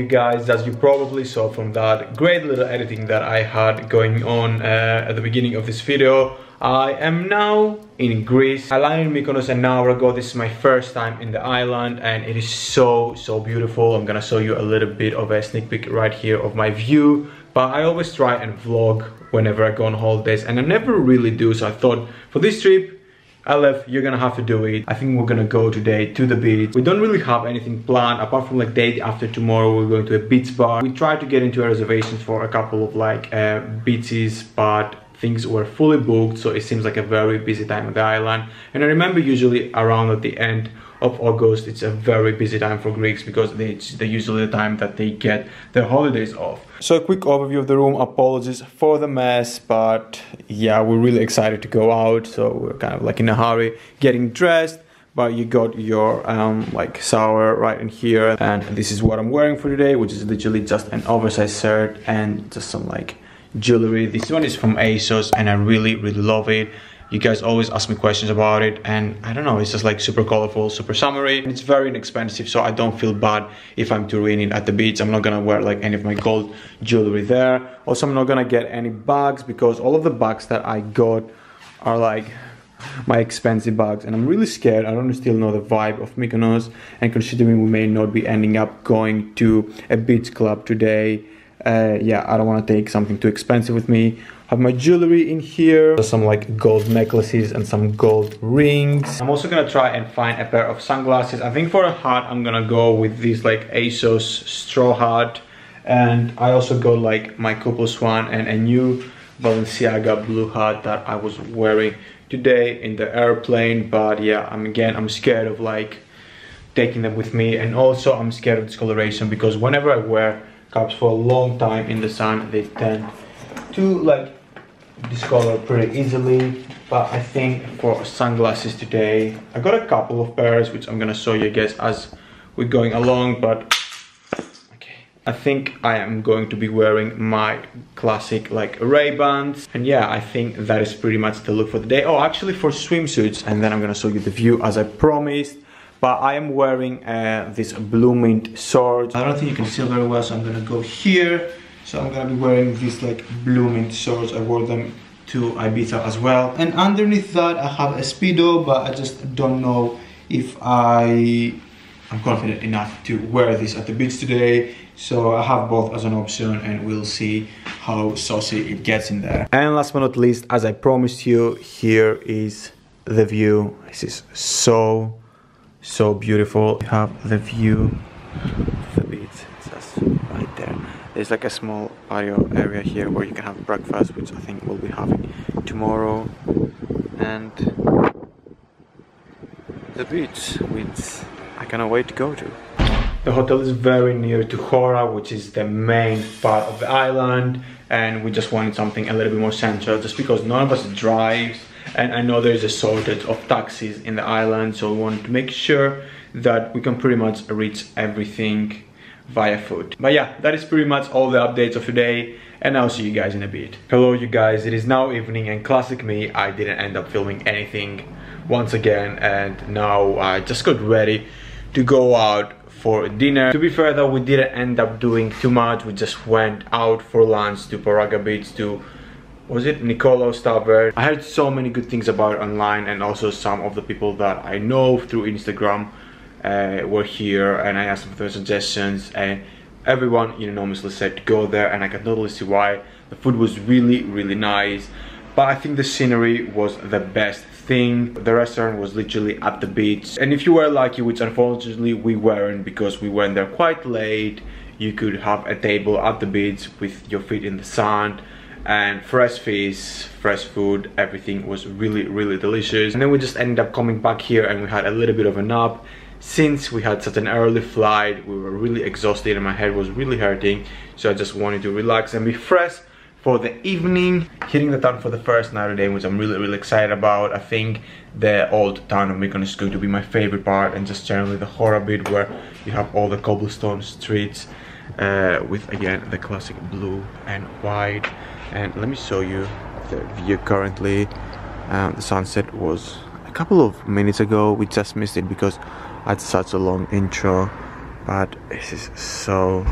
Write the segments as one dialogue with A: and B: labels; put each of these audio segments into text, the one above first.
A: guys, as you probably saw from that great little editing that I had going on at the beginning of this video, I am now in Greece. I landed in Mykonos an hour ago. This is my first time in the island and it is so beautiful. I'm gonna show you a little bit of a sneak peek right here of my view, but I always try and vlog whenever I go on holidays and I never really do, so I thought for this trip, Elefv, you're gonna have to do it. I think we're gonna go today to the beach. We don't really have anything planned apart from like day after tomorrow we're going to a beach bar. We tried to get into a reservations for a couple of like beaches, but things were fully booked, so it seems like a very busy time on the island. And I remember usually around at the end of August it's a very busy time for Greeks because they're usually the time that they get their holidays off. So a quick overview of the room. Apologies for the mess, but yeah, we're really excited to go out, so we're kind of like in a hurry getting dressed. But you got your like shower right in here, and this is what I'm wearing for today, which is literally just an oversized shirt and just some like jewelry. This one is from ASOS and I really love it. You guys always ask me questions about it and I don't know, it's just like super colorful, super summery, and it's very inexpensive, so I don't feel bad if I'm touring it at the beach. I'm not gonna wear like any of my gold jewelry there. Also, I'm not gonna get any bags because all of the bags that I got are like my expensive bags and I'm really scared. I don't still know the vibe of Mykonos, and considering we may not be ending up going to a beach club today, yeah, I don't want to take something too expensive with me. I have my jewelry in here, there's some like gold necklaces and some gold rings. I'm also gonna try and find a pair of sunglasses. I think for a hat I'm gonna go with this like ASOS straw hat, and I also got like my couple swan and a new Balenciaga blue hat that I was wearing today in the airplane. But yeah, I'm scared of like taking them with me, and also I'm scared of discoloration because whenever I wear caps for a long time in the sun they tend to like discolor pretty easily. But I think for sunglasses today I got a couple of pairs which I'm gonna show you guys as we're going along, but okay, I think I am going to be wearing my classic like Ray-Bans, and yeah, I think that is pretty much the look for the day. Oh, actually for swimsuits, and then I'm gonna show you the view as I promised. But I am wearing this blue mint shorts. I don't think you can see very well, so I'm gonna go here. So I'm gonna be wearing these like blue mint shorts. I wore them to Ibiza as well. And underneath that I have a Speedo, but I just don't know if I'm confident enough to wear this at the beach today. So I have both as an option and we'll see how saucy it gets in there. And last but not least, as I promised you, here is the view. This is so beautiful. You have the view of the beach, it's just right there. There's like a small patio area here where you can have breakfast, which I think we'll be having tomorrow, and the beach, which I cannot wait to go to. The hotel is very near to Hora, which is the main part of the island, and we just wanted something a little bit more central just because none of us drives. And I know there's a shortage of taxis in the island, so we want to make sure that we can pretty much reach everything via foot. But yeah, that is pretty much all the updates of today, and I'll see you guys in a bit. Hello you guys, it is now evening, and classic me, I didn't end up filming anything once again, and now I just got ready to go out for dinner. To be fair though, we didn't end up doing too much. We just went out for lunch to Paraga Beach, to was it Mykonos Tavern. I heard so many good things about it online, and also some of the people that I know through Instagram were here, and I asked them for their suggestions, and everyone unanimously said to go there, and I can totally see why. The food was really nice, but I think the scenery was the best thing. The restaurant was literally at the beach, and if you were lucky, which unfortunately we weren't because we went there quite late, you could have a table at the beach with your feet in the sand, and fresh fish, fresh food, everything was really delicious. And then we just ended up coming back here and we had a little bit of a nap. Since we had such an early flight, we were really exhausted and my head was really hurting, so I just wanted to relax and be fresh for the evening. Hitting the town for the first night today, which I'm really excited about. I think the old town of Mykonos is going to be my favorite part, and just generally the Hora bit where you have all the cobblestone streets with again the classic blue and white. And let me show you the view currently. The sunset was a couple of minutes ago. We just missed it because I had such a long intro, but this is so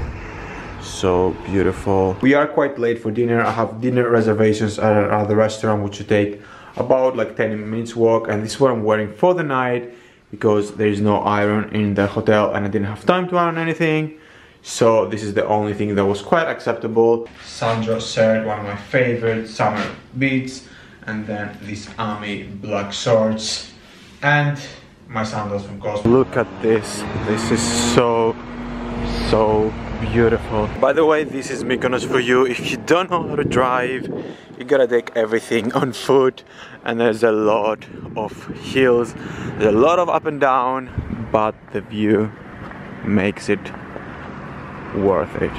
A: beautiful. We are quite late for dinner. I have dinner reservations at another restaurant which will take about like 10 minutes walk, and this is what I'm wearing for the night because there is no iron in the hotel and I didn't have time to iron anything. So this is the only thing that was quite acceptable. Sandro shirt, one of my favorite summer beats, and then these army black shorts and my sandals from Costco. Look at this. This is so beautiful. By the way, this is Mykonos for you. If you don't know how to drive, you gotta take everything on foot, and there's a lot of hills, there's a lot of up and down, but the view makes it worth it.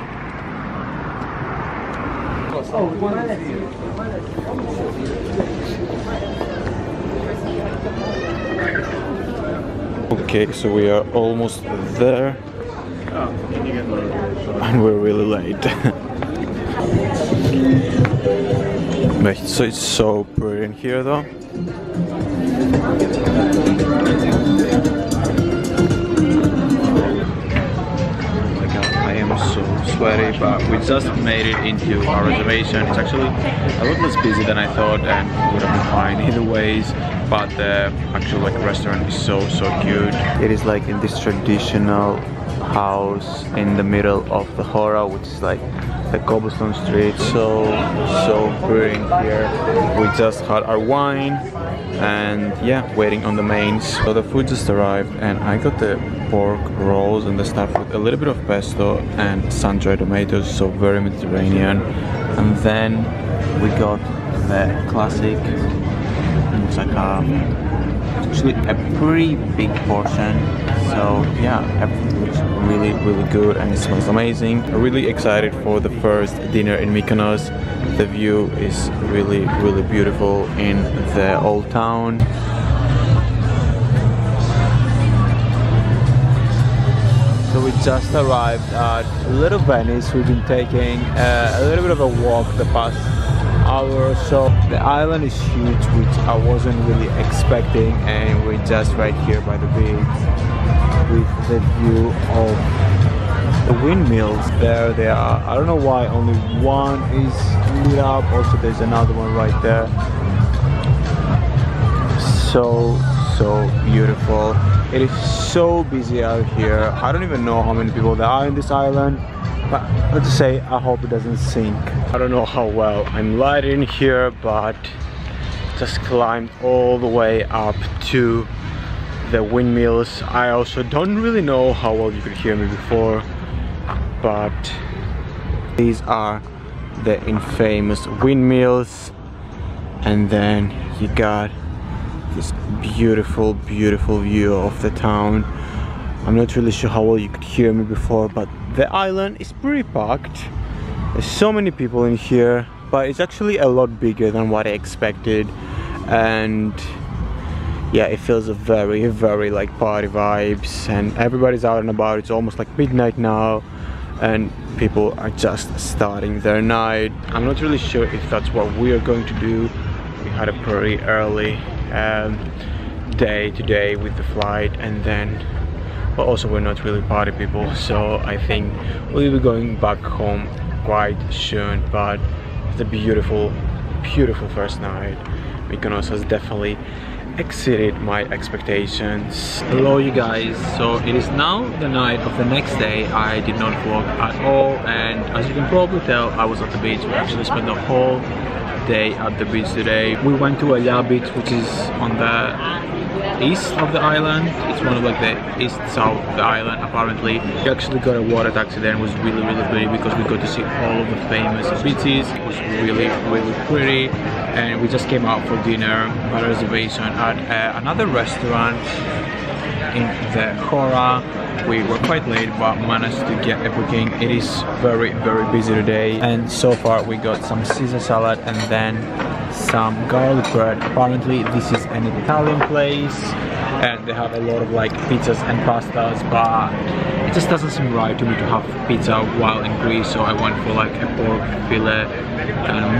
A: Okay, so we are almost there and we're really late. But it's so pretty in here though. So sweaty, but we just made it into our reservation. It's actually a lot less busy than I thought and would have been fine either ways, but the actual like restaurant is so cute. It is like in this traditional house in the middle of the Hora, which is like the cobblestone street. So pretty in here. We just had our wine and yeah, waiting on the mains. So the food just arrived and I got the pork rolls and the stuff with a little bit of pesto and sun-dried tomatoes, so very Mediterranean. And then we got the classic, looks like actually a pretty big portion. So yeah, everything looks really good and it smells amazing. I'm really excited for the first dinner in Mykonos. The view is really beautiful in the old town. So we just arrived at Little Venice. We've been taking a little bit of a walk the past hour or so. The island is huge, which I wasn't really expecting, and we're just right here by the beach with the view of the windmills. There they are. I don't know why only one is lit up. Also there's another one right there. So beautiful. It is so busy out here. I don't even know how many people there are in this island, but let's just say I hope it doesn't sink. I don't know how well I'm lighting here, but just climbed all the way up to the windmills. I also don't really know how well you could hear me before, but these are the infamous windmills, and then you got this beautiful view of the town. I'm not really sure how well you could hear me before, but the island is pretty packed. There's so many people in here, but it's actually a lot bigger than what I expected, and yeah, it feels very like party vibes, and everybody's out and about. It's almost like midnight now and people are just starting their night. I'm not really sure if that's what we are going to do. We had a pretty early day today with the flight, and then but also we're not really party people, so I think we'll be going back home quite soon. But it's a beautiful first night. Mykonos has definitely exceeded my expectations. Hello you guys, so it is now the night of the next day. I did not vlog at all, and as you can probably tell, I was at the beach. We actually spent the whole day at the beach today. We went to Elefv beach, which is on the east of the island. It's one of like the east-south of the island apparently. We actually got a water taxi there and it was really pretty because we got to see all of the famous beaches. It was really pretty, and we just came out for dinner by reservation at another restaurant in the Hora. We were quite late but managed to get a booking. It is very busy today, and so far we got some Caesar salad and then some garlic bread. Apparently this is an Italian place and they have a lot of like pizzas and pastas, but it just doesn't seem right to me to have pizza while in Greece, so I went for like a pork fillet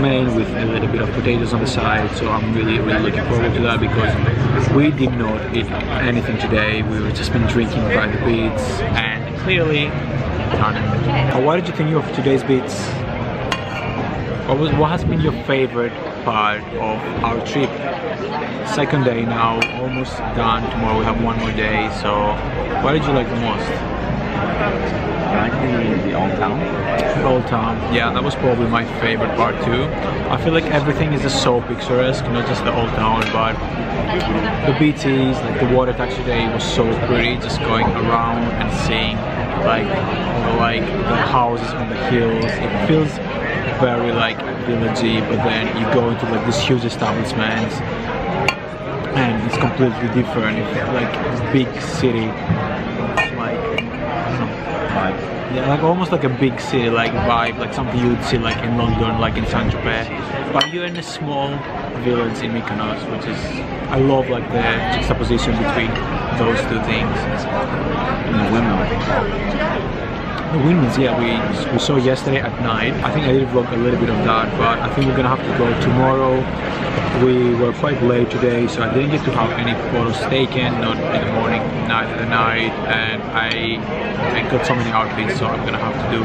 A: main with a little bit of potatoes on the side. So I'm really looking forward to that because we did not eat anything today. We were just been drinking by the beach, and clearly done. What did you think of today's beats? What has been your favorite part of our trip? Second day now, almost done. Tomorrow we have one more day. So, what did you like the most?
B: I like the old town.
A: Old town, yeah, that was probably my favorite part too. I feel like everything is just so picturesque, not just the old town, but the beaches, like the water taxi day was so pretty, just going around and seeing like the houses on the hills. It feels very like villagey, but then you go into like these huge establishments and it's completely different. It feels like this big city, like yeah, like almost like a big city like vibe, like something you would see like in London, like in Saint-Tropez, but you're in a small village in Mykonos, which is, I love like the juxtaposition between those two things.
B: And the windmill.
A: The windmills, yeah, we saw yesterday at night. I think I did vlog a little bit of that, but I think we're gonna have to go tomorrow. We were quite late today, so I didn't get to have any photos taken, not in the morning, neither the night, and I got so many outfits, so I'm gonna have to do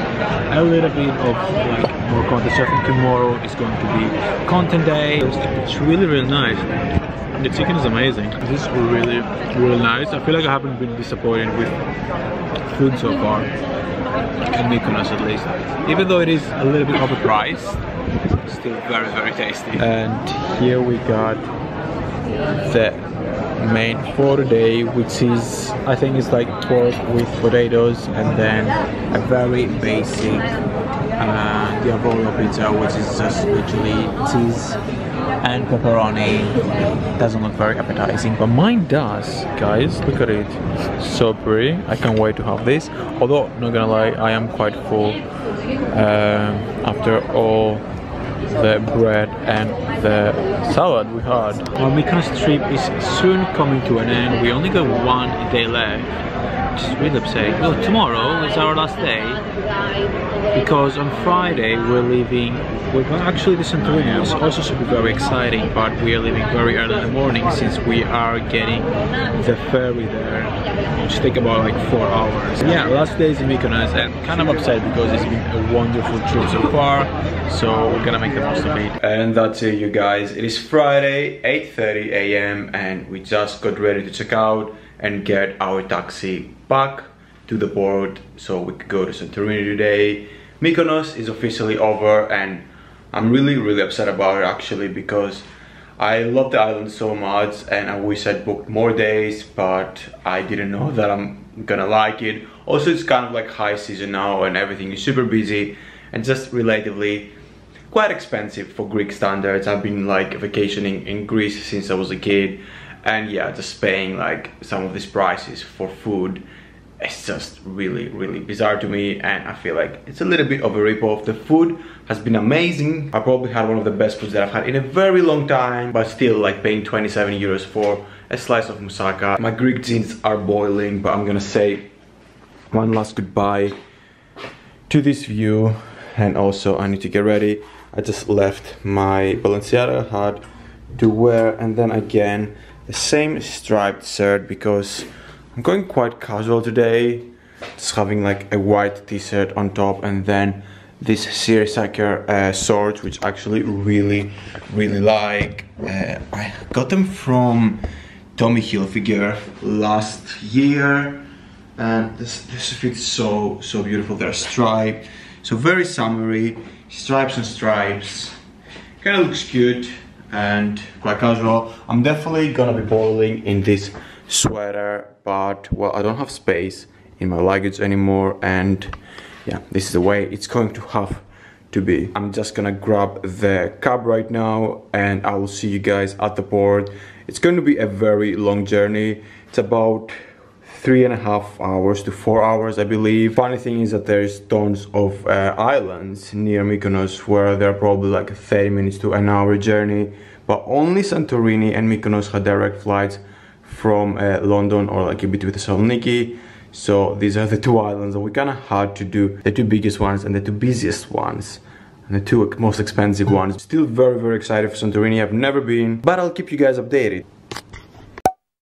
A: a little bit of like more content. So I think tomorrow is going to be content day. It's really, really nice. The chicken is amazing. This is really, really nice. I feel like I haven't been disappointed with food so far. In Mykonos at least. Even though it is a little bit overpriced, still very, very tasty. And here we got the main for today, which is, I think it's like pork with potatoes, and then a very basic diavolo pizza, which is just literally cheese and pepperoni. Doesn't look very appetizing, but mine does, guys. Look at it, so pretty. I can't wait to have this. Although, not gonna lie, I am quite full after all the bread and the salad we had. Our Mykonos trip is soon coming to an end. We only got one day left, which is really upsetting. Well, tomorrow is our last day, because on Friday we're leaving. We're going actually to Santorini. This also should be very exciting, but we are leaving very early in the morning since we are getting the ferry there, which take about like 4 hours. Yeah, last day is in Mykonos, and kind of upset because it's been a wonderful trip so far, so we're gonna make the most of it. And that's it, you guys. It is Friday, 8:30 AM, and we just got ready to check out and get our taxi back to the port so we could go to Santorini today. Mykonos is officially over, and I'm really, really upset about it actually, because I love the island so much and I wish I'd booked more days, but I didn't know that I'm gonna like it. Also, it's kind of like high season now and everything is super busy and just relatively quite expensive for Greek standards. I've been like vacationing in Greece since I was a kid, and yeah, just paying like some of these prices for food, it's just really, really bizarre to me, and I feel like it's a little bit of a rip-off. The food has been amazing. I probably had one of the best foods that I've had in a very long time, but still like paying 27 euros for a slice of moussaka. My Greek jeans are boiling, but I'm gonna say one last goodbye to this view, and also I need to get ready. I just left my Balenciaga hat to wear, and then again the same striped shirt because I'm going quite casual today, just having like a white t-shirt on top, and then this seersucker shorts, which actually really like. I got them from Tommy Hilfiger last year, and this fits so beautiful. They're striped, so very summery, stripes and stripes. Kind of looks cute and quite casual. I'm definitely gonna be boiling in this sweater, but well, I don't have space in my luggage anymore, and yeah, this is the way it's going to have to be. I'm just gonna grab the cab right now, and I will see you guys at the port. It's going to be a very long journey. It's about 3.5 hours to 4 hours, I believe. Funny thing is that there's tons of islands near Mykonos where they're probably like a 30 minutes to an hour journey, but only Santorini and Mykonos had direct flights from London or like a bit with Thessaloniki. So these are the two islands that we kind of had to do, the two biggest ones and the two busiest ones, and the two most expensive ones. Still very excited for Santorini. I've never been, but I'll keep you guys updated.